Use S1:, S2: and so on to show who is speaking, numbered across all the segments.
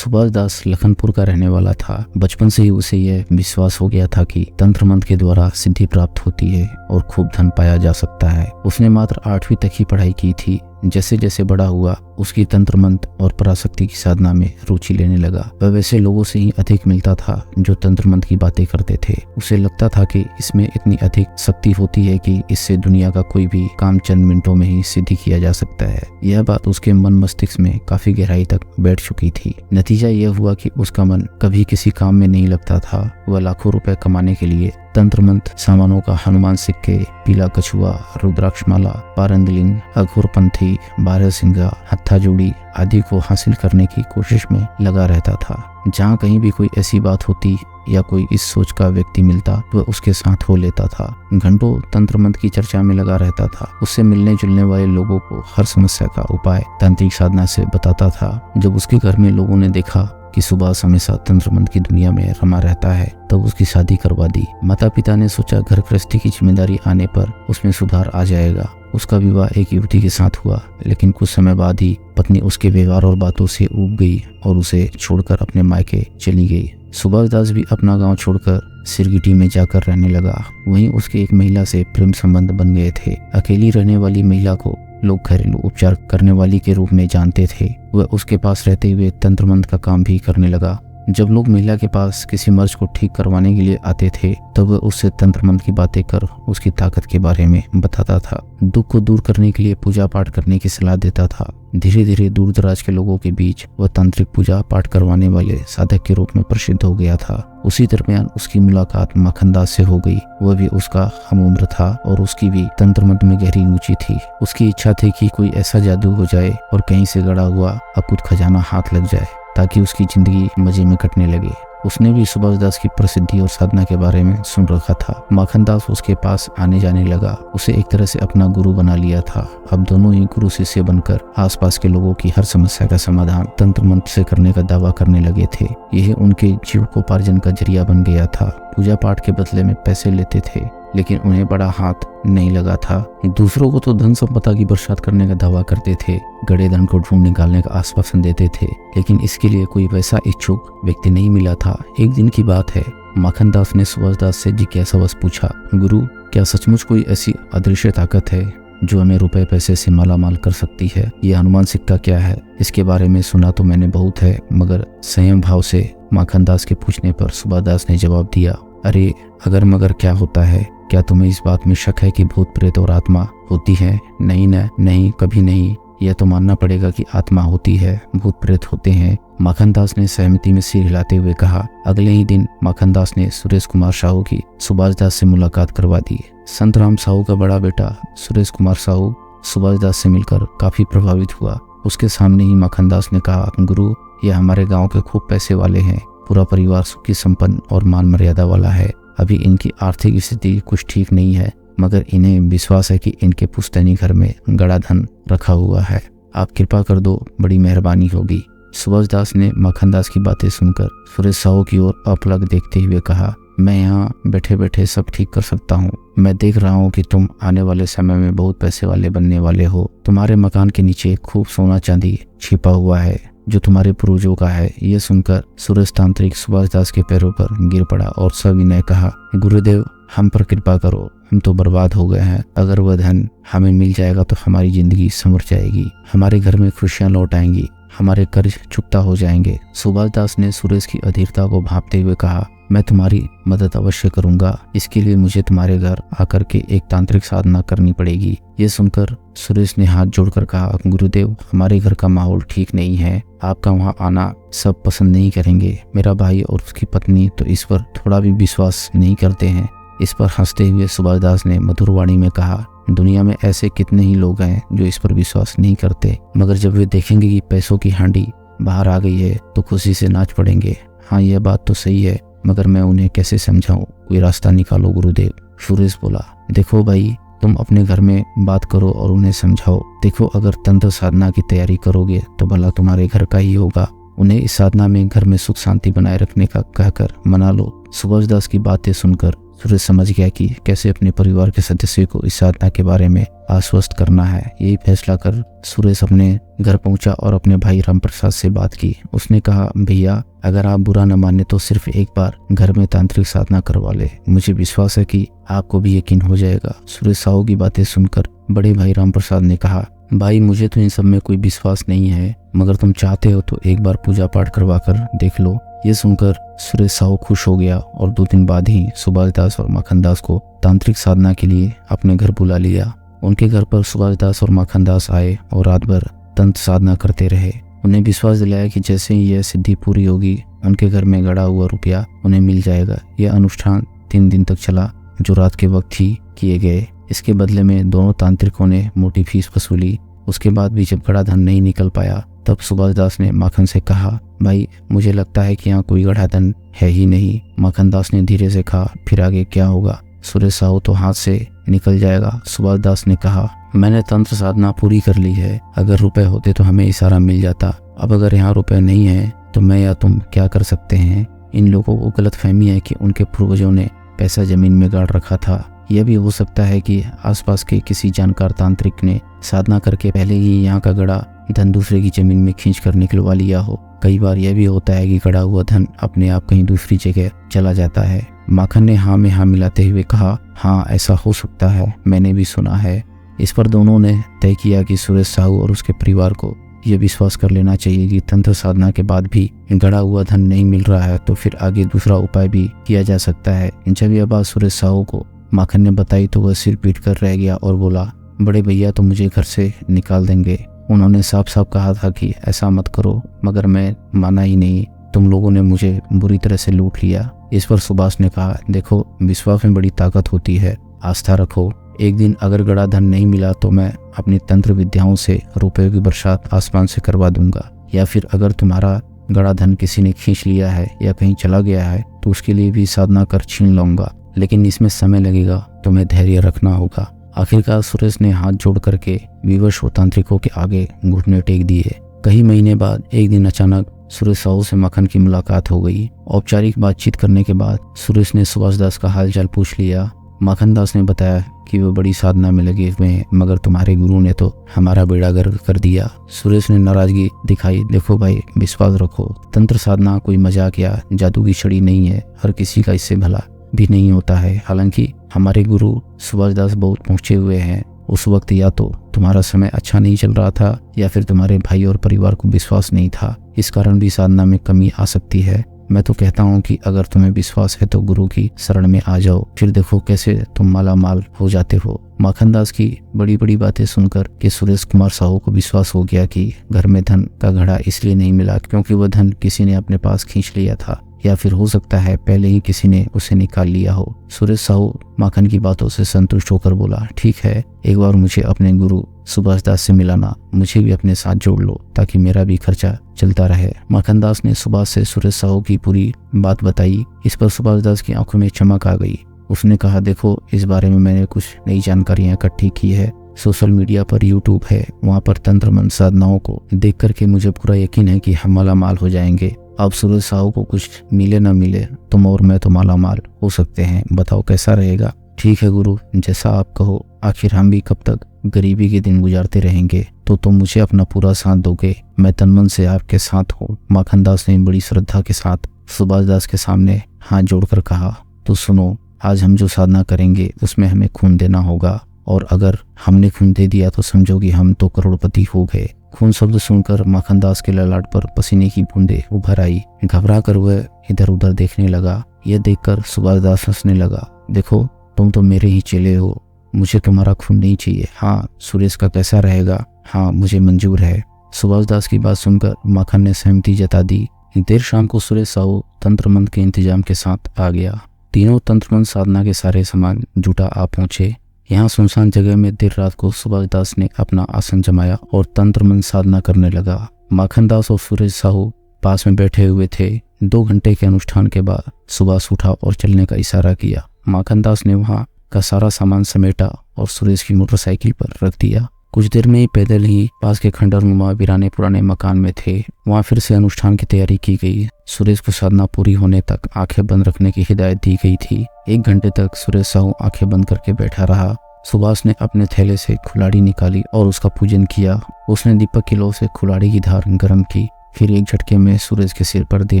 S1: सुभाष दास लखनपुर का रहने वाला था। बचपन से ही उसे यह विश्वास हो गया था कि तंत्र मंत्र के द्वारा सिद्धि प्राप्त होती है और खूब धन पाया जा सकता है। उसने मात्र 8वीं तक ही पढ़ाई की थी। जैसे जैसे बड़ा हुआ उसकी तंत्र मंत्र और पराशक्ति की साधना में रुचि लेने लगा। वह वैसे लोगों से ही अधिक मिलता था जो तंत्र मंत्र की बातें करते थे। उसे लगता था कि इसमें इतनी अधिक शक्ति होती है कि इससे दुनिया का कोई भी काम चंद मिनटों में ही सिद्धि किया जा सकता है। यह बात उसके मन मस्तिष्क में काफी गहराई तक बैठ चुकी थी। नतीजा यह हुआ कि उसका मन कभी किसी काम में नहीं लगता था। वह लाखों रुपए कमाने के लिए तंत्र मंत्र सामानों का हनुमान सिक्के, पीला कछुआ, रुद्राक्षमाला, पारंगलिंग, अघोरपंथी, बारहसिंगा, हत्था जोड़ी आदि को हासिल करने की कोशिश में लगा रहता था। जहाँ कहीं भी कोई ऐसी बात होती या कोई इस सोच का व्यक्ति मिलता वह उसके साथ हो लेता था। घंटों तंत्र मंत्र की चर्चा में लगा रहता था। उससे मिलने जुलने वाले लोगों को हर समस्या का उपाय तांत्रिक साधना से बताता था। जब उसके घर में लोगों ने देखा कि सुभाष हमेशा तंत्र मंत्र की दुनिया में रमा रहता है तब उसकी शादी करवा दी। माता पिता ने सोचा घर गृहस्थी की जिम्मेदारी आने पर उसमें सुधार आ जाएगा। उसका विवाह एक युवती के साथ हुआ, लेकिन कुछ समय बाद ही पत्नी उसके व्यवहार और बातों से ऊब गई और उसे छोड़कर अपने मायके चली गई। सुभाष दास भी अपना गांव छोड़कर सिरगिटी में जाकर रहने लगा। वहीं उसके एक महिला से प्रेम संबंध बन गए थे। अकेली रहने वाली महिला को लोग घरेलू उपचार करने वाली के रूप में जानते थे। वह उसके पास रहते हुए तंत्र मंत्र का काम भी करने लगा। जब लोग महिला के पास किसी मर्ज को ठीक करवाने के लिए आते थे तब वह उससे तंत्र मंत्र की बातें कर उसकी ताकत के बारे में बताता था। दुख को दूर करने के लिए पूजा पाठ करने की सलाह देता था। धीरे धीरे दूर दराज के लोगों के बीच वह तांत्रिक पूजा पाठ करवाने वाले साधक के रूप में प्रसिद्ध हो गया था। उसी दरमियान उसकी मुलाकात माखनदास से हो गई। वह भी उसका हम उम्र था और उसकी भी तंत्र मंत्र में गहरी रुचि थी। उसकी इच्छा थी कि कोई ऐसा जादू हो जाए और कहीं से गड़ा हुआ अकुत खजाना हाथ लग जाए ताकि उसकी जिंदगी मजे में कटने लगे। उसने भी सुभाष दास की प्रसिद्धि और साधना के बारे में सुन रखा था। माखनदास उसके पास आने जाने लगा। उसे एक तरह से अपना गुरु बना लिया था। अब दोनों ही गुरु शिष्य बनकर आसपास के लोगों की हर समस्या का समाधान तंत्र मंत्र से करने का दावा करने लगे थे। यह उनके जीविकोपार्जन का जरिया बन गया था। पूजा पाठ के बदले में पैसे लेते थे, लेकिन उन्हें बड़ा हाथ नहीं लगा था। दूसरों को तो धन संपदा की बरसात करने का दावा करते थे, गड़े धन को ढूंढ निकालने का आश्वासन देते थे, लेकिन इसके लिए कोई वैसा इच्छुक व्यक्ति नहीं मिला था। एक दिन की बात है, माखनदास ने सुभाष दास से जिज्ञासावश पूछा, गुरु, क्या सचमुच कोई ऐसी अदृश्य ताकत है जो हमें रुपए पैसे से मालामाल कर सकती है? यह हनुमान सिक्का क्या है? इसके बारे में सुना तो मैंने बहुत है, मगर संयम भाव से माखनदास के पूछने पर सुभाष दास ने जवाब दिया, अरे अगर मगर क्या होता है? क्या तुम्हें इस बात में शक है कि भूत प्रेत और आत्मा होती है? नहीं न, नहीं, कभी नहीं। यह तो मानना पड़ेगा कि आत्मा होती है, भूत प्रेत होते हैं। माखनदास ने सहमति में सिर हिलाते हुए कहा। अगले ही दिन माखनदास ने सुरेश कुमार साहू की सुभाष दास से मुलाकात करवा दी। संत राम साहू का बड़ा बेटा सुरेश कुमार साहू सुभाष दास से मिलकर काफी प्रभावित हुआ। उसके सामने ही माखनदास ने कहा, गुरु, यह हमारे गाँव के खूब पैसे वाले हैं। पूरा परिवार सुखी संपन्न और मान मर्यादा वाला है। अभी इनकी आर्थिक स्थिति कुछ ठीक नहीं है, मगर इन्हें विश्वास है कि इनके पुश्तैनी घर में गड़ा धन रखा हुआ है। आप कृपा कर दो, बड़ी मेहरबानी होगी। सुभाष दास ने माखनदास की बातें सुनकर सुरेश साहू की ओर अपलक देखते हुए कहा, मैं यहाँ बैठे बैठे सब ठीक कर सकता हूँ। मैं देख रहा हूँ कि तुम आने वाले समय में बहुत पैसे वाले बनने वाले हो। तुम्हारे मकान के नीचे खूब सोना चांदी छिपा हुआ है जो तुम्हारे पूर्वजों का है। यह सुनकर सुरेश तांत्रिक सुभाष दास के पैरों पर गिर पड़ा और सविनय कहा, गुरुदेव, हम पर कृपा करो, हम तो बर्बाद हो गए हैं। अगर वह धन हमें मिल जाएगा तो हमारी जिंदगी संवर जाएगी, हमारे घर में खुशियां लौट आएंगी, हमारे कर्ज चुकता हो जाएंगे। सुभाष दास ने सुरेश की अधीरता को भांपते हुए कहा, मैं तुम्हारी मदद अवश्य करूंगा। इसके लिए मुझे तुम्हारे घर आकर के एक तांत्रिक साधना करनी पड़ेगी। ये सुनकर सुरेश ने हाथ जोड़कर कहा, गुरुदेव, हमारे घर का माहौल ठीक नहीं है। आपका वहां आना सब पसंद नहीं करेंगे। मेरा भाई और उसकी पत्नी तो इस पर थोड़ा भी विश्वास नहीं करते हैं। इस पर हंसते हुए सुभाष दास ने मधुर वाणी में कहा, दुनिया में ऐसे कितने ही लोग हैं जो इस पर विश्वास नहीं करते, मगर जब वे देखेंगे कि पैसों की हांडी बाहर आ गई है तो खुशी से नाच पड़ेंगे। हाँ, यह बात तो सही है, मगर मैं उन्हें कैसे समझाऊं? कोई रास्ता निकालो गुरुदेव। सुरेश बोला, देखो भाई, तुम अपने घर में बात करो और उन्हें समझाओ। देखो, अगर तंत्र साधना की तैयारी करोगे तो भला तुम्हारे घर का ही होगा। उन्हें इस साधना में घर में सुख शांति बनाए रखने का कहकर मना लो। सुभाष दास की बातें सुनकर सुरेश समझ गया कि कैसे अपने परिवार के सदस्यों को इस साधना के बारे में आश्वस्त करना है। यही फैसला कर सुरेश अपने घर पहुंचा और अपने भाई रामप्रसाद से बात की। उसने कहा, भैया अगर आप बुरा न माने तो सिर्फ एक बार घर में तांत्रिक साधना करवा ले, मुझे विश्वास है कि आपको भी यकीन हो जाएगा। सुरेश साहू की बातें सुनकर बड़े भाई रामप्रसाद ने कहा, भाई मुझे तो इन सब में कोई विश्वास नहीं है, मगर तुम चाहते हो तो एक बार पूजा पाठ करवा कर देख लो। ये सुनकर सुरेश साहू खुश हो गया और 2 दिन बाद ही सुभाष दास और माखन दास को तांत्रिक साधना के लिए अपने घर बुला लिया। उनके घर पर सुभाष दास और माखन दास आए और रात भर तंत्र साधना करते रहे। उन्हें विश्वास दिलाया कि जैसे ही यह सिद्धि पूरी होगी उनके घर में गड़ा हुआ रुपया उन्हें मिल जाएगा। यह अनुष्ठान 3 दिन तक चला, जो रात के वक्त ही किए गए। इसके बदले में दोनों तांत्रिकों ने मोटी फीस वसूली। उसके बाद भी जब गड़ा धन नहीं निकल पाया तब सुभाष दास ने माखन से कहा, भाई मुझे लगता है कि यहाँ कोई गड़ा धन है ही नहीं। माखन दास ने धीरे से कहा, फिर आगे क्या होगा? सुरेश साहू तो हाथ से निकल जाएगा। सुभाष दास ने कहा, मैंने तंत्र साधना पूरी कर ली है, अगर रुपए होते तो हमें इशारा मिल जाता। अब अगर यहाँ रुपए नहीं है तो मैं या तुम क्या कर सकते हैं? इन लोगों को गलतफहमी है कि उनके पूर्वजों ने पैसा जमीन में गाड़ रखा था। यह भी हो सकता है कि आसपास के किसी जानकार तांत्रिक ने साधना करके पहले ही यहाँ का गड़ा धन दूसरे की जमीन में खींच कर निकलवा लिया हो। कई बार यह भी होता है कि गड़ा हुआ धन अपने आप कहीं दूसरी जगह चला जाता है। माखन ने हाँ में हाँ मिलाते हुए कहा, हाँ ऐसा हो सकता है, मैंने भी सुना है। इस पर दोनों ने तय किया कि सुरेश साहू और उसके परिवार को यह विश्वास कर लेना चाहिए कि तंत्र साधना के बाद भी गड़ा हुआ धन नहीं मिल रहा है तो फिर आगे दूसरा उपाय भी किया जा सकता है। जब यह बात सुरेश साहू को माखन ने बताई तो वह सिर पीट कर रह गया और बोला, बड़े भैया तो मुझे घर से निकाल देंगे। उन्होंने साफ साफ कहा था कि ऐसा मत करो, मगर मैं माना ही नहीं। तुम लोगों ने मुझे बुरी तरह से लूट लिया। इस पर सुभाष ने कहा, देखो विश्वास में बड़ी ताकत होती है, आस्था रखो। एक दिन अगर गड़ा धन नहीं मिला तो मैं अपनी तंत्र विद्याओं से रुपयों की बरसात आसमान से करवा दूंगा, या फिर अगर तुम्हारा गड़ा धन किसी ने खींच लिया है या कहीं चला गया है तो उसके लिए भी साधना कर छीन लूंगा, लेकिन इसमें समय लगेगा, तुम्हें धैर्य रखना होगा। आखिरकार सुरेश ने हाथ जोड़ करके विवश तांत्रिकों के आगे घुटने टेक दिए। कई महीने बाद एक दिन अचानक सुरेश साहू से माखन की मुलाकात हो गई। औपचारिक बातचीत करने के बाद सुरेश ने सुभाष दास का हालचाल पूछ लिया। माखन दास ने बताया कि वो बड़ी साधना में लगे हुए हैं, मगर तुम्हारे गुरु ने तो हमारा बेड़ा गर्क कर दिया। सुरेश ने नाराजगी दिखाई, देखो भाई विश्वास रखो, तंत्र साधना कोई मजाक या जादू की छड़ी नहीं है, हर किसी का इससे भला भी नहीं होता है। हालांकि हमारे गुरु सुभाष दास बहुत पहुंचे हुए हैं। उस वक्त या तो तुम्हारा समय अच्छा नहीं चल रहा था या फिर तुम्हारे भाई और परिवार को विश्वास नहीं था, इस कारण भी साधना में कमी आ सकती है। मैं तो कहता हूँ कि अगर तुम्हें विश्वास है तो गुरु की शरण में आ जाओ, फिर देखो कैसे तुम माला माल हो जाते हो। माखन दास की बड़ी बड़ी बातें सुनकर के सुरेश कुमार साहू को विश्वास हो गया कि घर में धन का घड़ा इसलिए नहीं मिला क्योंकि वह धन किसी ने अपने पास खींच लिया था, या फिर हो सकता है पहले ही किसी ने उसे निकाल लिया हो। सुरेश साहू माखन की बातों से संतुष्ट होकर बोला, ठीक है, एक बार मुझे अपने गुरु सुभाष दास से मिलाना, मुझे भी अपने साथ जोड़ लो ताकि मेरा भी खर्चा चलता रहे। माखन दास ने सुभाष से सुरेश साहू की पूरी बात बताई। इस पर सुभाष दास की आंखों में चमक आ गई। उसने कहा, देखो इस बारे में मैंने कुछ नई जानकारियां इकट्ठी की है। सोशल मीडिया पर यूट्यूब है, वहाँ पर तंत्र मंत्र साधनाओं को देख करके मुझे पूरा यकीन है कि हम माला माल हो जाएंगे। अब सुरेश साहू को कुछ मिले न मिले, तुम और मैं तो माला माल हो सकते हैं, बताओ कैसा रहेगा? ठीक है गुरु, जैसा आप कहो। आखिर हम भी कब तक गरीबी के दिन गुजारते रहेंगे, तो तुम मुझे अपना पूरा साथ दोगे, मैं तन मन से आपके साथ हूँ। माखन दास ने बड़ी श्रद्धा के साथ सुभाष दास के सामने हाथ जोड़कर कहा, तो सुनो, आज हम जो साधना करेंगे उसमें हमें खून देना होगा, और अगर हमने खून दे दिया तो समझो कि हम तो करोड़पति हो गए। खून शब्द सुनकर माखन दास के ललाट पर पसीने की बूंदें उभर आई। घबरा कर वह इधर उधर देखने लगा। यह देखकर सुभाष दास हंसने लगा, देखो तुम तो मेरे ही चेले हो, मुझे तुम्हारा खून नहीं चाहिए। हाँ, सुरेश का कैसा रहेगा? हाँ, मुझे मंजूर है। सुभाष दास की बात सुनकर माखन ने सहमति जता दी। देर शाम को सुरेश साहू तंत्र मंत्र के इंतजाम के साथ आ गया। तीनों तंत्र मंत्र साधना के सारे सामान जुटा आ पहुंचे। यहाँ सुनसान जगह में देर रात को सुभाष दास ने अपना आसन जमाया और तंत्र मंत्र साधना करने लगा। माखन दास और सुरेश साहू पास में बैठे हुए थे। 2 घंटे के अनुष्ठान के बाद सुभाष उठा और चलने का इशारा किया। माखन दास ने वहाँ का सारा सामान समेटा और सुरेश की मोटरसाइकिल पर रख दिया। कुछ देर में ही पैदल ही पास के खंडहरनुमा वीराने पुराने मकान में थे। वहाँ फिर से अनुष्ठान की तैयारी की गई। सुरेश को साधना पूरी होने तक आंखें बंद रखने की हिदायत दी गई थी। 1 घंटे तक सुरेश साहू आंखें बंद करके बैठा रहा। सुभाष ने अपने थैले से कुल्हाड़ी निकाली और उसका पूजन किया। उसने दीपक की लौ से कुल्हाड़ी की धार गर्म की, फिर एक झटके में सुरेश के सिर पर दे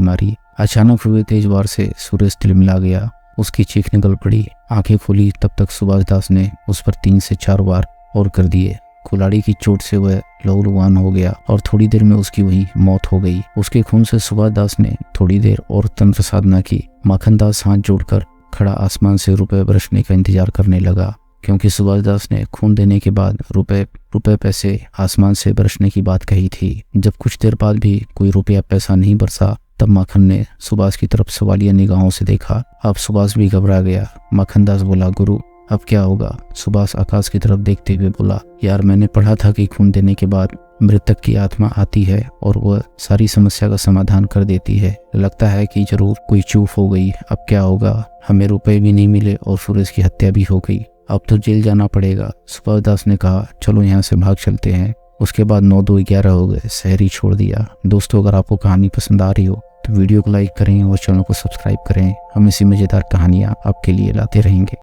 S1: मारी। अचानक हुए तेज वार से सुरेश तिलमिला गया। उसकी चीख निकल पड़ी। आंखें खुली तब तक सुभाष दास ने उस पर 3 से 4 वार और कर दिए। कुल्हाड़ी की चोट से वह लहूलुहान हो गया और थोड़ी देर में उसकी वही मौत हो गई। उसके खून से सुभाष दास ने थोड़ी देर और तंत्र साधना की। माखन दास हाथ जोड़कर खड़ा आसमान से रुपए बरसने का इंतजार करने लगा, क्योंकि सुभाष दास ने खून देने के बाद रुपए पैसे आसमान से बरसने की बात कही थी। जब कुछ देर बाद भी कोई रुपया पैसा नहीं बरसा, तब माखन ने सुभाष की तरफ सवालिया निगाहों से देखा। अब सुभाष भी घबरा गया। माखन दास बोला, गुरु अब क्या होगा? सुभाष आकाश की तरफ देखते हुए बोला, यार मैंने पढ़ा था कि खून देने के बाद मृतक की आत्मा आती है और वह सारी समस्या का समाधान कर देती है। लगता है कि जरूर कोई चूक हो गई। अब क्या होगा? हमें रुपए भी नहीं मिले और सुरेश की हत्या भी हो गई। अब तो जेल जाना पड़ेगा। सुभाष दास ने कहा, चलो यहाँ से भाग चलते हैं। उसके बाद 9 2 11 हो गए। शहर ही छोड़ दिया। दोस्तों, अगर आपको कहानी पसंद आ रही हो तो वीडियो को लाइक करें और चैनल को सब्सक्राइब करें। हम इसी मजेदार कहानियाँ आपके लिए लाते रहेंगे।